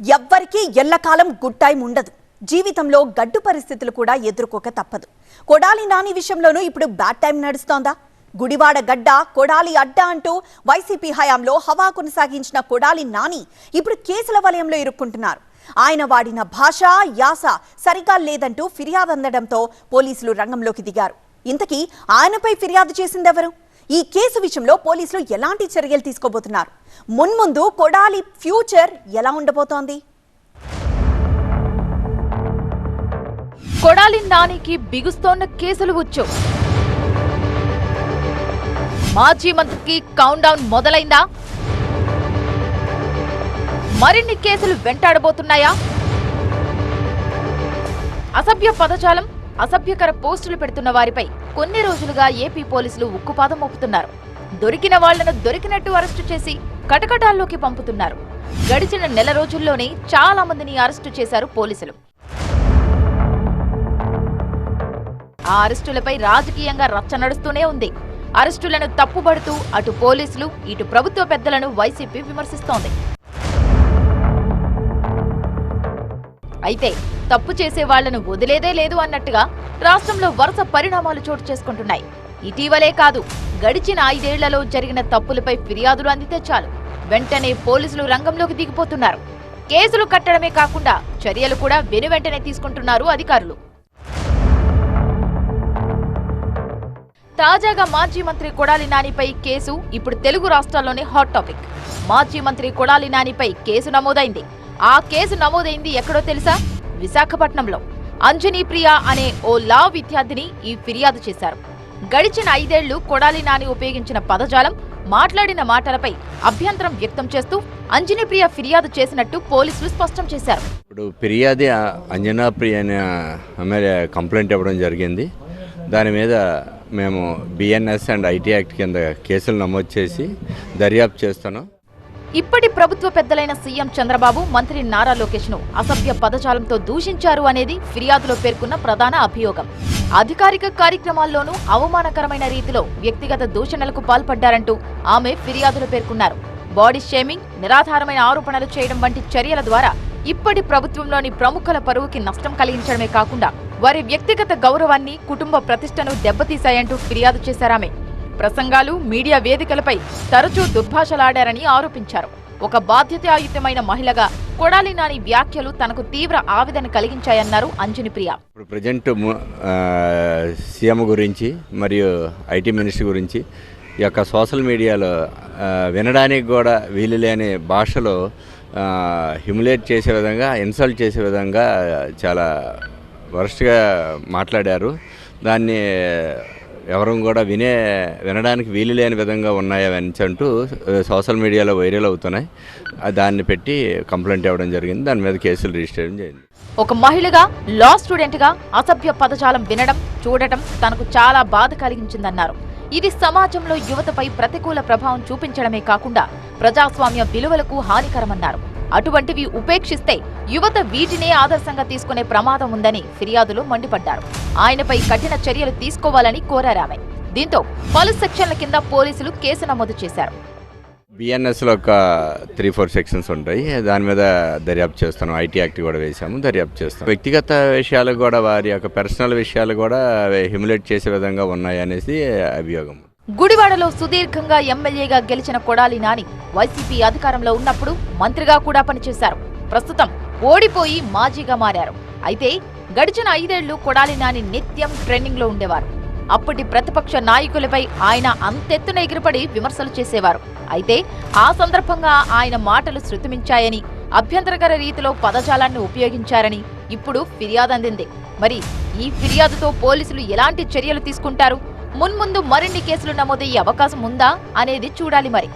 ఎవ్వరికీ ఎల్లకాలం good time ఉండదు. జీవితంలో గడ్డు పరిస్థితులు కూడా ఎదుర్కోక తప్పదు. కొడాలి నాని విషయంలోనూ ఇప్పుడు బ్యాడ్ టైం నడుస్తోందా? గుడివాడ గడ్డ కొడాలి అడ్డ అంటూ వైసీపీ హయాంలో హవా కొనసాగించిన కొడాలి నాని ఇప్పుడు కేసుల వలయంలో ఇరుక్కుంటున్నారు. ఆయన వాడిన భాష యాస సరిగా లేదంటూ ఫిర్యాదు అందడంతో పోలీసులు రంగంలోకి దిగారు. ఇంతకీ ఆయనపై ఫిర్యాదు చేసిందెవరు? ఈ కేసు విషయంలో పోలీసులు ఎలాంటి చర్యలు తీసుకోబోతున్నారు? మున్ముందు కొడాలి ఫ్యూచర్ ఎలా ఉండబోతోంది? కొడాలి నానికి బిగుస్తోన్న కేసులు వచ్చు. మాజీ మంత్రికి కౌంట్ డౌన్ మొదలైందా? మరిన్ని కేసులు వెంటాడబోతున్నాయా? అసభ్య పదజాలం, అసభ్యకర పోస్టులు పెడుతున్న వారిపై కొన్ని రోజులుగా ఏపీ పోలీసులు ఉక్కుపాదం మోపుతున్నారు. దొరికిన వాళ్లను దొరికినట్టు అరెస్టు చేసి కటకటాల్లోకి పంపుతున్నారు. గడిచిన నెల రోజుల్లోనే చాలా మందిని అరెస్టు చేశారు పోలీసులు. ఆ అరెస్టులపై రాజకీయంగా రచ్చ నడుస్తూనే ఉంది. అరెస్టులను తప్పుబడుతూ అటు పోలీసులు ఇటు ప్రభుత్వ పెద్దలను వైసీపీ విమర్శిస్తోంది. అయితే తప్పు చేసే వాళ్లను వదిలేదే లేదు అన్నట్టుగా రాష్ట్రంలో వరుస పరిణామాలు చోటు చేసుకుంటున్నాయి. ఇటీవలే కాదు, గడిచిన 5 ఏళ్లలో జరిగిన తప్పులపై ఫిర్యాదులు అందితే చాలు వెంటనే పోలీసులు రంగంలోకి దిగిపోతున్నారు. కేసులు కట్టడమే కాకుండా చర్యలు కూడా వెనువెంటనే తీసుకుంటున్నారు అధికారులు. తాజాగా మాజీ మంత్రి కొడాలి నానిపై కేసు ఇప్పుడు తెలుగు రాష్ట్రాల్లోనే హాట్ టాపిక్. మాజీ మంత్రి కొడాలి నానిపై కేసు నమోదైంది. ఆ కేసు నమోదైంది ఎక్కడో తెలుసా? విశాఖపట్నంలో. అంజనీ ప్రియ అనే ఓ లా విద్యార్థిని ఈ ఫిర్యాదు చేశారు. గడిచిన 5 ఏళ్లు కొడాలి నాని ఉపయోగించిన పదజాలం, మాట్లాడిన మాటలపై అభ్యంతరం వ్యక్తం చేస్తూ అంజనీ ప్రియ ఫిర్యాదు చేసినట్టు పోలీసులు స్పష్టం చేశారు. ఇప్పుడు ఫిర్యాదు అంజనా ప్రియ అనే ఎమ్మెల్యే కంప్లైంట్ ఇవ్వడం జరిగింది. దాని మీద మేము బిఎన్ఎస్ అండ్ ఐటీ యాక్ట్ కింద కేసులు నమోదు చేసి దర్యాప్తు చేస్తున్నాం. ఇప్పటి ప్రభుత్వ పెద్దలైన సీఎం చంద్రబాబు, మంత్రి నారా లోకేష్ ను అసభ్య పదజాలంతో దూషించారు అనేది ఫిర్యాదులో పేర్కొన్న ప్రధాన అభియోగం. అధికారిక కార్యక్రమాల్లోనూ అవమానకరమైన రీతిలో వ్యక్తిగత దూషణలకు పాల్పడ్డారంటూ ఆమె ఫిర్యాదులో పేర్కొన్నారు. బాడీ షేమింగ్, నిరాధారమైన ఆరోపణలు చేయడం వంటి చర్యల ద్వారా ఇప్పటి ప్రభుత్వంలోని ప్రముఖుల పరువుకి నష్టం కలిగించడమే కాకుండా వారి వ్యక్తిగత గౌరవాన్ని, కుటుంబ ప్రతిష్టను దెబ్బతీశాయంటూ ఫిర్యాదు చేశారామె. ప్రసంగాలు, మీడియా వేదికలపై తరచూ దుర్భాషలాడారని ఆరోపించారు. ఒక బాధ్యతాయుతమైన మహిళగా కొడాలి నాని వ్యాఖ్యలు తనకు తీవ్ర ఆవేదన కలిగించాయన్నారు అంజనీ ప్రియ. ఇప్పుడు ప్రజెంట్ సీఎం గురించి మరియు ఐటీ మినిస్టర్ గురించి ఈ యొక్క సోషల్ మీడియాలో వినడానికి కూడా వీలు లేని భాషలో హ్యూమిలేట్ చేసే విధంగా, ఇన్సల్ట్ చేసే విధంగా చాలా వరస్ట్గా మాట్లాడారు. దాన్ని ఎవరు కూడా వినడానికి వీలు లేని విధంగా ఉన్నాయని అంటూ సోషల్ మీడియాలో వైరల్ అవుతున్నాయి. దాన్ని పెట్టి కంప్లైంట్ ఇవ్వడం జరిగింది. దాని మీద కేసులు రిజిస్టర్ చేయండి. ఒక మహిళగా, లా స్టూడెంట్గా అసభ్య పదజాలం వినడం, చూడటం తనకు చాలా బాధ కలిగించిందన్నారు. ఇది సమాజంలో యువతపై ప్రతికూల ప్రభావం చూపించడమే కాకుండా ప్రజాస్వామ్య విలువలకు హానికరమన్నారు. అటువంటివి ఉపేక్షిస్తే యువత వీటినే ఆదర్శంగా తీసుకునే ప్రమాదం ఉందని ఫిర్యాదులో మండిపడ్డారు. ఆయనపై కఠిన చర్యలు తీసుకోవాలని కోరారామె. దీంతో పలు సెక్షన్ల కింద పోలీసులు కేసు నమోదు చేశారు. బిఎన్ఎస్లో ఒక 3-4 సెక్షన్స్ ఉంటాయి. దాని మీద దర్యాప్తు చేస్తున్నాం. ఐటీ యాక్ట్ కూడా వేసాము, దర్యాప్తు చేస్తాం. వ్యక్తిగత విషయాలు కూడా, వారి యొక్క పర్సనల్ విషయాలు కూడా హ్యూమిలేట్ చేసే విధంగా ఉన్నాయనేసి అభియోగం. గుడివాడలో సుదీర్ఘంగా ఎమ్మెల్యేగా గెలిచిన కొడాలి నాని వైసీపీ అధికారంలో ఉన్నప్పుడు మంత్రిగా కూడా పనిచేశారు. ప్రస్తుతం ఓడిపోయి మాజీగా మారారు. అయితే గడిచిన 5 ఏళ్లు కొడాలి నాని నిత్యం ట్రెండింగ్ లో ఉండేవారు. అప్పటి ప్రతిపక్ష నాయకులపై ఆయన అంతెత్తున ఎగిరిపడి విమర్శలు చేసేవారు. అయితే ఆ సందర్భంగా ఆయన మాటలు శృతిమించాయని, అభ్యంతరకర రీతిలో పదజాలాన్ని ఉపయోగించారని ఇప్పుడు ఫిర్యాదు అందింది. మరి ఈ ఫిర్యాదుతో పోలీసులు ఎలాంటి చర్యలు తీసుకుంటారు? మున్ముందు మరిన్ని కేసులు నమోదయ్యే అవకాశం ఉందా అనేది చూడాలి మరి.